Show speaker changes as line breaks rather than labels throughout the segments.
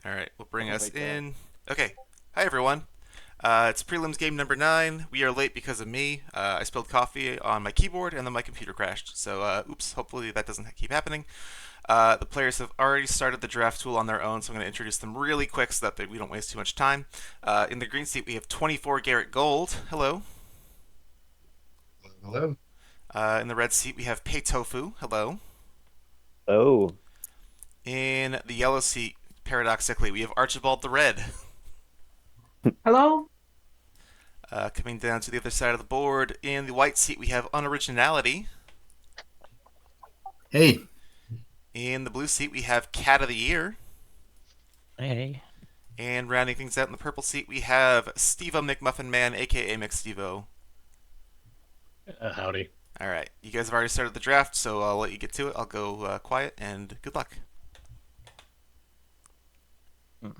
All right, we'll bring
Oh
us
my god.
in. Okay, hi everyone. It's prelims game number 9. We are late because of me. I spilled coffee on my keyboard and then my computer crashed. So, oops, hopefully that doesn't keep happening. The players have already started the draft tool on their own, so I'm going to introduce them really quick so that we don't waste too much time. In the green seat, we have 24 Garrett Gold. Hello.
Hello.
In the red seat, we have Pei Tofu. Hello.
Oh,
In the yellow seat, paradoxically, we have Archibald the Red.
Hello?
Coming down to the other side of the board, in the white seat, we have Unoriginality.
Hey,
In the blue seat, we have Cat of the Year.
Hey,
And rounding things out in the purple seat, we have Steve-O McMuffin Man, aka McStevo.
Howdy.
All right, you guys have already started the draft, so I'll let you get to it. I'll go quiet, and good luck.
Hmm.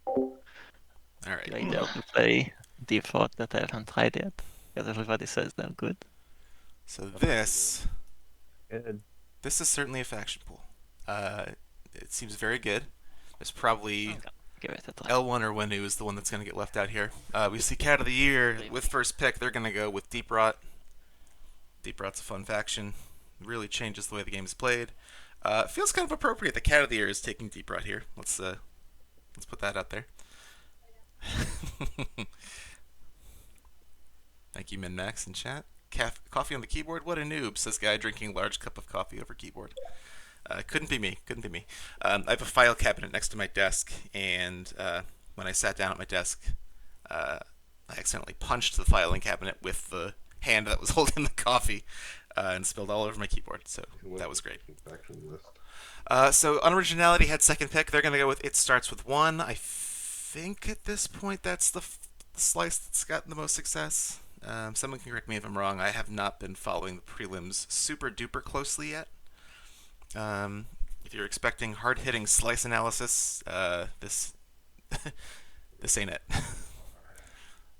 All right.
Do I dare to play default that I haven't tried yet? Because everybody says they're good.
So
good.
this is certainly a faction pool. It seems very good. There's probably
Okay, give it a try.
L1 or Wenu is the one that's going to get left out here. We see Cat of the Year with first pick. They're going to go with Deep Rot. Deep Rot's a fun faction. It really changes the way the game is played. It feels kind of appropriate. The Cat of the Year is taking Deep Rot here. Let's put that out there. Thank you, MinMax in chat. Coffee on the keyboard? What a noob, says guy drinking large cup of coffee over keyboard. Couldn't be me. Couldn't be me. I have a file cabinet next to my desk, and when I sat down at my desk, I accidentally punched the filing cabinet with the hand that was holding the coffee and spilled all over my keyboard. So that was great. So Unoriginality had second pick. They're going to go with It Starts With One. I think at this point that's the slice that's gotten the most success. Someone can correct me if I'm wrong. I have not been following the prelims super duper closely yet. If you're expecting hard-hitting slice analysis, this this ain't it.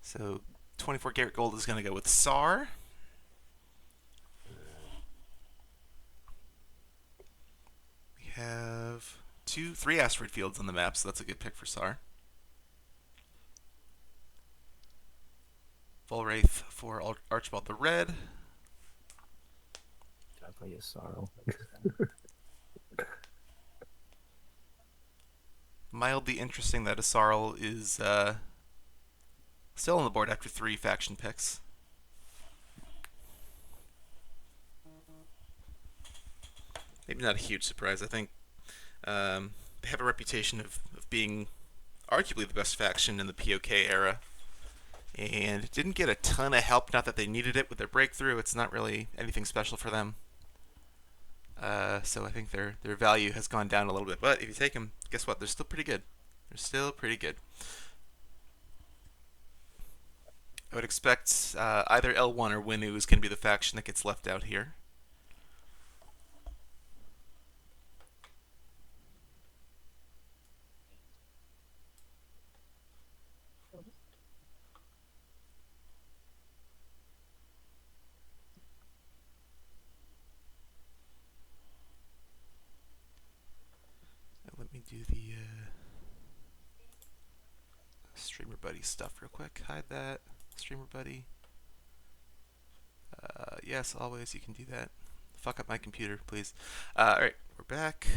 So 24 Garrett Gold is going to go with SAR. We have three asteroid fields on the map, so that's a good pick for SAR. Volwraith for Archibald the Red.
Definitely a sorrow.
Mildly interesting that Asarl is still on the board after 3 faction picks. Maybe not a huge surprise. I think they have a reputation of being arguably the best faction in the POK era, and didn't get a ton of help. Not that they needed it with their breakthrough. It's not really anything special for them. So I think their value has gone down a little bit. But if you take them, guess what? They're still pretty good. They're still pretty good. I would expect either L1 or Winu is going to be the faction that gets left out here. Let me do the Streamer Buddy stuff real quick. Hide that. Streamer Buddy. Yes, always you can do that. Fuck up my computer, please. Alright, we're back.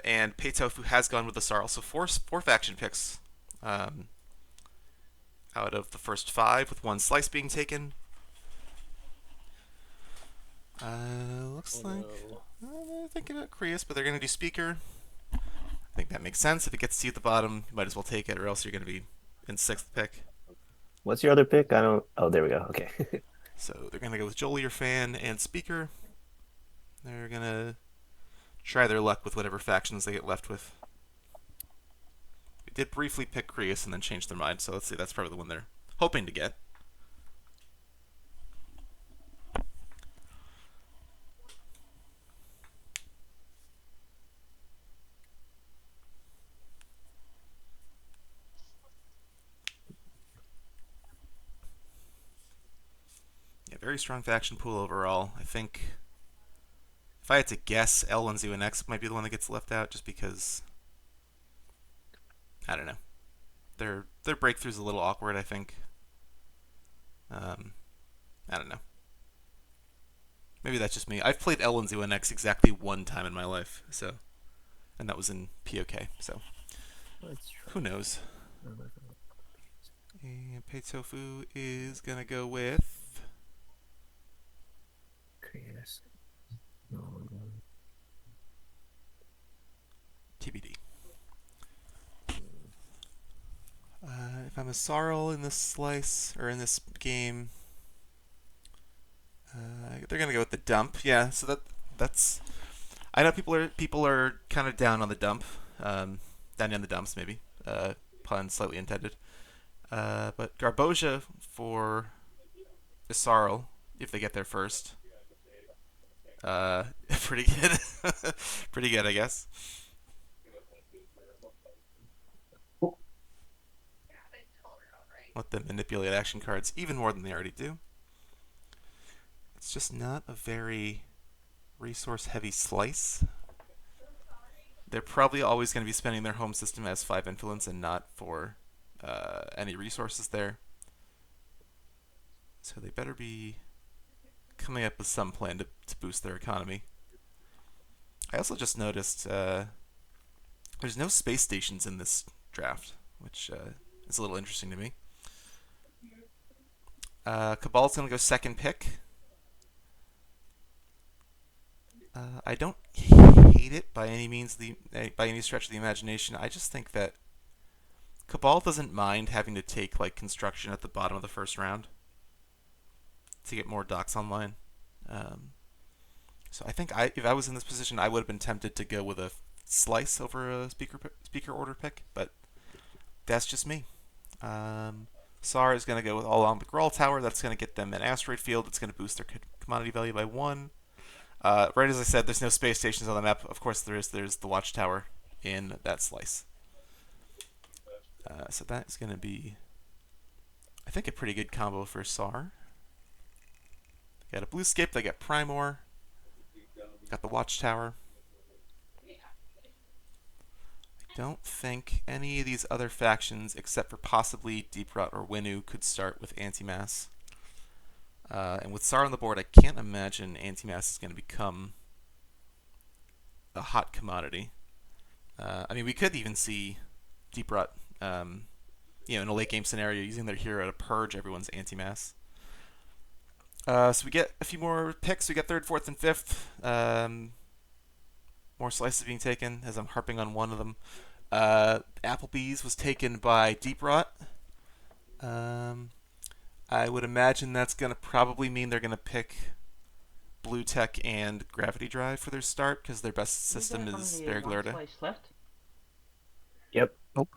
And Pei Tofu has gone with the Sarl. So four faction picks out of the first 5, with 1 slice being taken. Looks like they're thinking about Creus, but they're going to do Speaker. I think that makes sense. If it gets to you at the bottom, you might as well take it, or else you're going to be in 6th pick.
What's your other pick? I don't. Oh, there we go. Okay.
So they're going to go with Jolier Fan and Speaker. They're going to try their luck with whatever factions they get left with. They did briefly pick Creus and then changed their mind, so let's see, that's probably the one they're hoping to get. Yeah, very strong faction pool overall. I think if I had to guess, L1, Z1X might be the one that gets left out, just because I don't know. Their breakthrough's a little awkward. I think. Um, I don't know. Maybe that's just me. I've played L1Z1X exactly one time in my life, so and that was in POK. So
Let's try.
who knows? And Pei Tofu is gonna go with
Create
TBD. If I'm a Sarl in this slice or in this game, they're gonna go with the dump. Yeah, so that's. I know people are kind of down on the dump, down on the dumps maybe. Pun slightly intended. But Garboja for Isarl, if they get there first. Pretty good. Pretty good, I guess. Let them manipulate action cards even more than they already do. It's just not a very resource heavy slice. They're probably always going to be spending their home system as 5 influence and not for any resources there. So they better be coming up with some plan to boost their economy. I also just noticed there's no space stations in this draft, which is a little interesting to me. Cabal's going to go second pick. I don't hate it by any means, by any stretch of the imagination. I just think that Cabal doesn't mind having to take like construction at the bottom of the first round to get more docks online. So I think if I was in this position, I would have been tempted to go with a slice over a speaker order pick, but that's just me. SAR is going to go with all along the Grawl Tower. That's going to get them an asteroid field. It's going to boost their commodity value by 1. Right as I said, there's no space stations on the map. Of course, there's the Watchtower in that slice. So that's going to be, I think, a pretty good combo for SAR. They got a Bluescape. They got Primor. Got the Watchtower. I don't think any of these other factions, except for possibly Deep Rot or Winu, could start with Anti-Mass. And with SAR on the board, I can't imagine Anti-Mass is going to become a hot commodity. I mean, we could even see Deep Rot, in a late game scenario, using their hero to purge everyone's Anti-Mass. So we get a few more picks. We get 3rd, 4th, and 5th. More slices being taken, as I'm harping on one of them. Applebee's was taken by Deep Rot. I would imagine that's going to probably mean they're going to pick Blue Tech and Gravity Drive for their start, because their best system is Berglerda.
Left?
Yep.
Nope.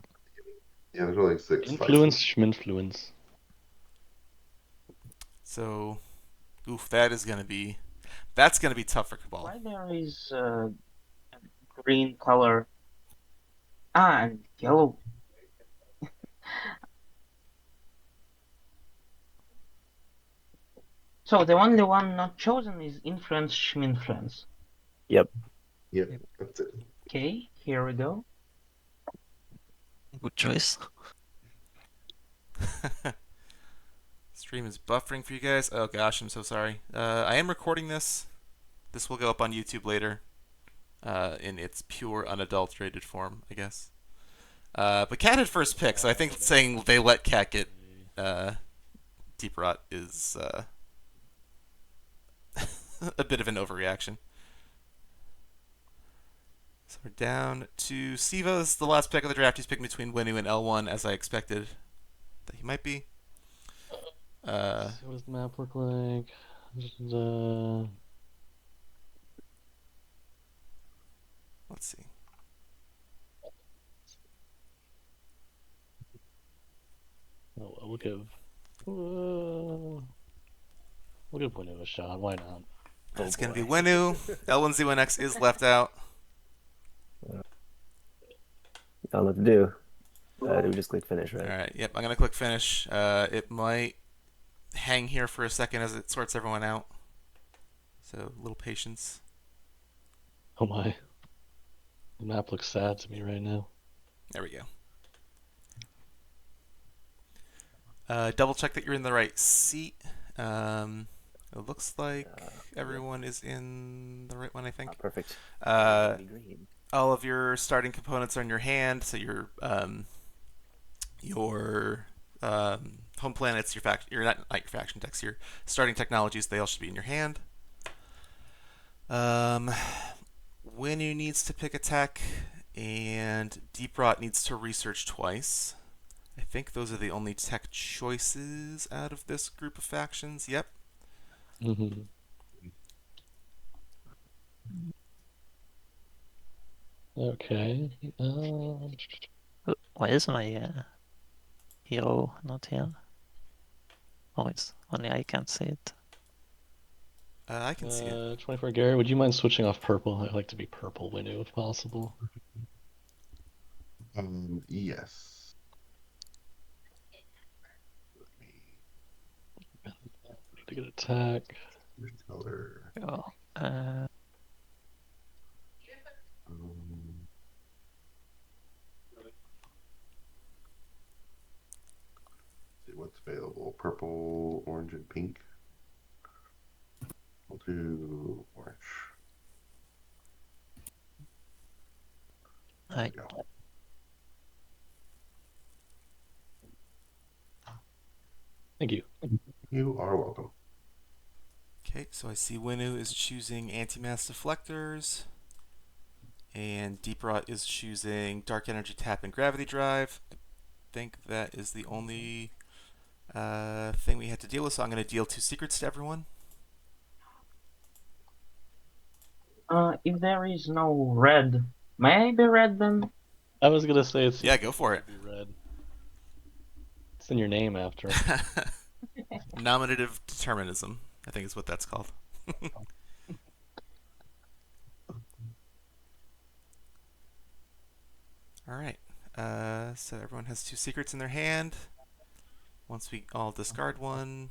Yeah, there's only 6
Influence,
slices.
schminfluence.
So, that's going to be tough for Cabal.
Why there is green color? And yellow. So the only one not chosen is influence schminfluence.
Yep.
Yeah, that's it.
Okay, here we go.
Good choice.
Stream is buffering for you guys. Oh gosh, I'm so sorry. I am recording this. This will go up on YouTube later, in its pure, unadulterated form, I guess. But Cat had first pick, so I think saying they let Cat get Deep Rot is a bit of an overreaction. So we're down to Siva. This is the last pick of the draft. He's picking between Winu and L1, as I expected that he might be.
What does the map look like?
Let's see.
Oh, we'll give Winu a shot. Why not?
It's going to be Winu. L1Z1X is left out.
Don't know what to do. Do we just click finish, right?
Alright, yep, I'm going to click finish. It might hang here for a second as it sorts everyone out. So, a little patience.
Oh my. The map looks sad to me right now.
There we go. Double check that you're in the right seat. It looks like everyone is in the right one, I think.
Perfect.
Green. All of your starting components are in your hand, so your home planets, your not your faction decks, your starting technologies, they all should be in your hand. Winnu needs to pick a tech, and Deep Rot needs to research twice. I think those are the only tech choices out of this group of factions. Yep.
Mm-hmm. Okay.
Why is my hero not here? Oh, it's only I can't see it.
I can see it.
24 Gary, would you mind switching off purple? I'd like to be purple Winnu if possible.
Yes. Let me
Need to get attack.
color.
Oh,
Um, see what's available. Purple, orange, and pink. We'll do orange. There we go.
Thank you.
You are welcome.
Okay, so I see Winnu is choosing anti-mass deflectors, and Deep Rot is choosing dark energy tap and gravity drive. I think that is the only thing we had to deal with, so I'm going to deal 2 secrets to everyone.
If there is no red, may I be red then?
I was gonna say it's
Yeah, go for it.
be red. It's in your name after.
Nominative determinism, I think is what that's called. All right. So everyone has 2 secrets in their hand. Once we all discard one,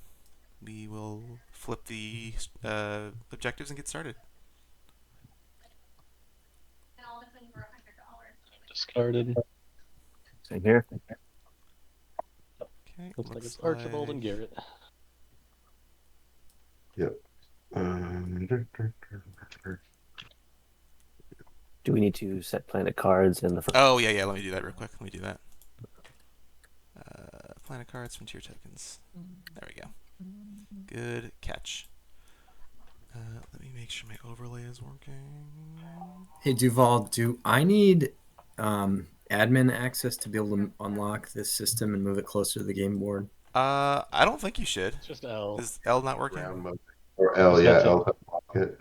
we will flip the objectives and get started.
Discarded.
Same here.
Okay.
Looks like it's Archibald and Garrett.
Yep.
Do we need to set planet cards in the front?
Oh, yeah. Let me do that real quick. Let me do that. Planet cards, frontier tokens. There we go. Good catch. Let me make sure my overlay is working.
Hey Duval, do I need admin access to be able to unlock this system and move it closer to the game board?
I don't think you should.
It's just L.
Is L not working?
Round mode. Or L,
Just
yeah,
have to-
L to lock it.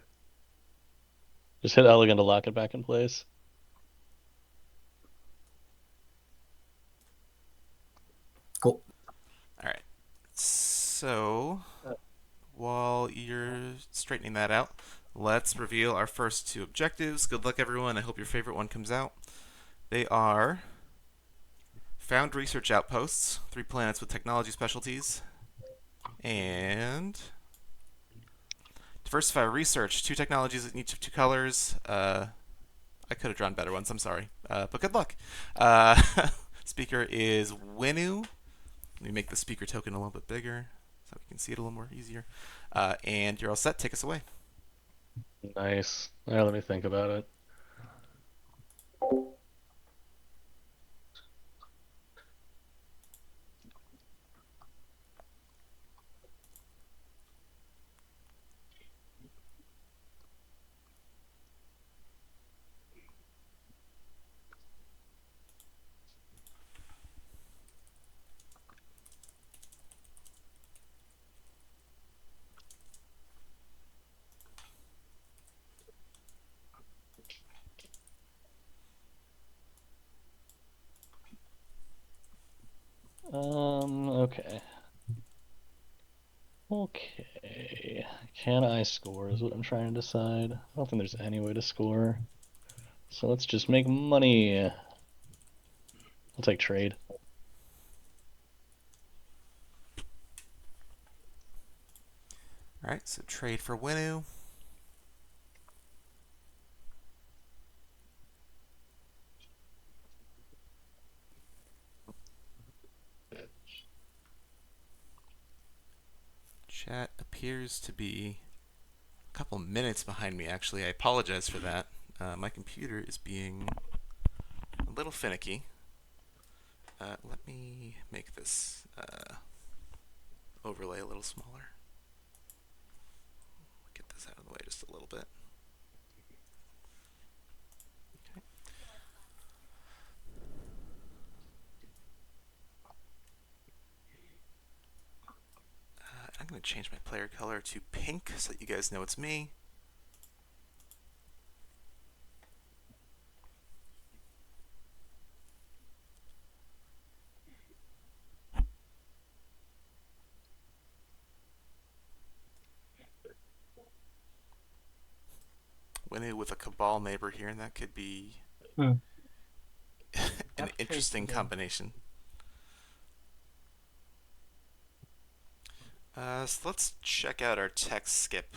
Just hit L again to lock it back in place.
Cool.
All right. So, while you're straightening that out, let's reveal our first 2 objectives. Good luck, everyone. I hope your favorite one comes out. They are found research outposts, 3 planets with technology specialties, and diversify research, 2 technologies in each of 2 colors. I could have drawn better ones. I'm sorry, but good luck. Speaker is Winnu. Let me make the speaker token a little bit bigger so we can see it a little more easier. And you're all set. Take us away.
Nice. Yeah, let me think about it. Okay. Okay. Can I score is what I'm trying to decide. I don't think there's any way to score. So let's just make money. I'll take trade.
All right, so trade for Winnu. Chat appears to be a couple minutes behind me, actually. I apologize for that. My computer is being a little finicky. Let me make this overlay a little smaller. Get this out of the way just a little bit. Okay. I'm going to change my player color to pink so that you guys know it's me. Winnie with a Cabal neighbor here, and that could be an interesting combination. So let's check out our text skip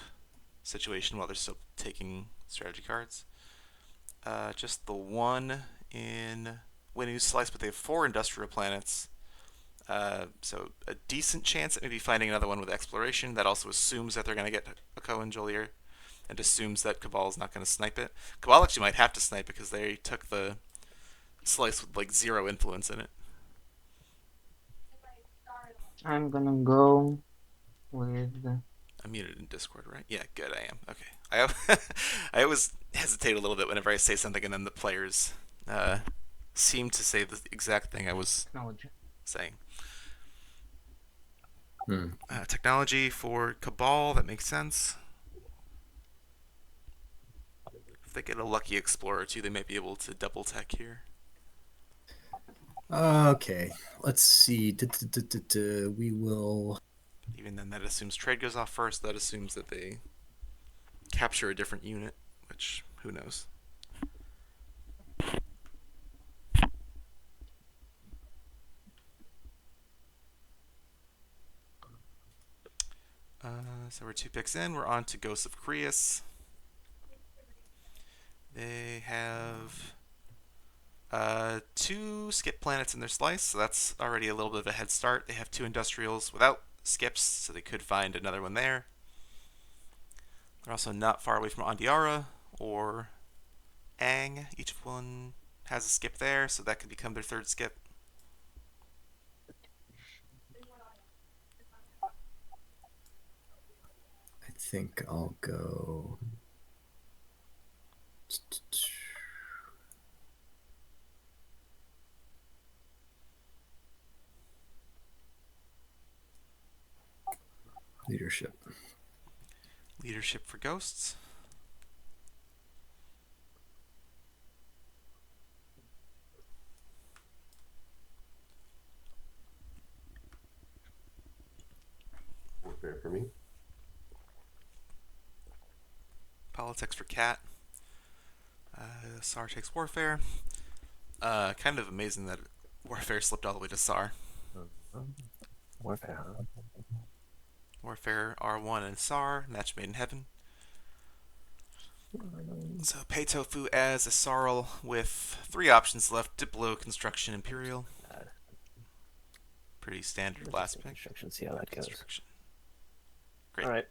situation while they're still taking strategy cards. Just the one in Winnie's slice, but they have 4 industrial planets. So a decent chance at maybe finding another one with exploration. That also assumes that they're going to get a Cohen Jolier, and assumes that Cabal's not going to snipe it. Cabal actually might have to snipe because they took the slice with like 0 influence in it.
I'm gonna go with.
I'm muted in Discord, right? Yeah, good, I am. Okay. I always hesitate a little bit whenever I say something and then the players seem to say the exact thing I was saying. Technology for Cabal, that makes sense. If they get a lucky explorer too, they might be able to double tech here.
Okay, let's see. We will.
Even then, that assumes trade goes off first. That assumes that they capture a different unit, which, who knows. So we're 2 picks in. We're on to Ghosts of Creus. They have 2 skip planets in their slice, so that's already a little bit of a head start. They have 2 industrials without skips, so they could find another one there. They're also not far away from Andiara or Ang. Each one has a skip there, so that could become their 3rd skip.
I think I'll go. Leadership.
Leadership for Ghosts.
Warfare for me.
Politics for Cat. Sar takes Warfare. Kind of amazing that Warfare slipped all the way to Sar.
Warfare, huh?
Warfare R1 and Sar, match made in heaven. So pay Tofu as a Sarl with 3 options left: Diplo, Construction, Imperial. Pretty standard last pick.
Construction, see how that goes.
Great.
All right.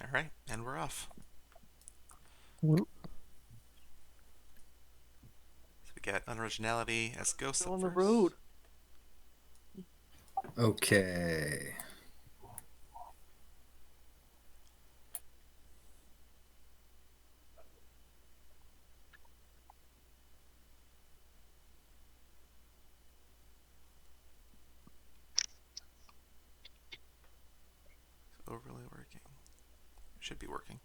All right, and we're off.
Whoop.
So we got Unoriginality as Ghost
On
up
the
first.
road.
Okay.
Overlay working. Should be working.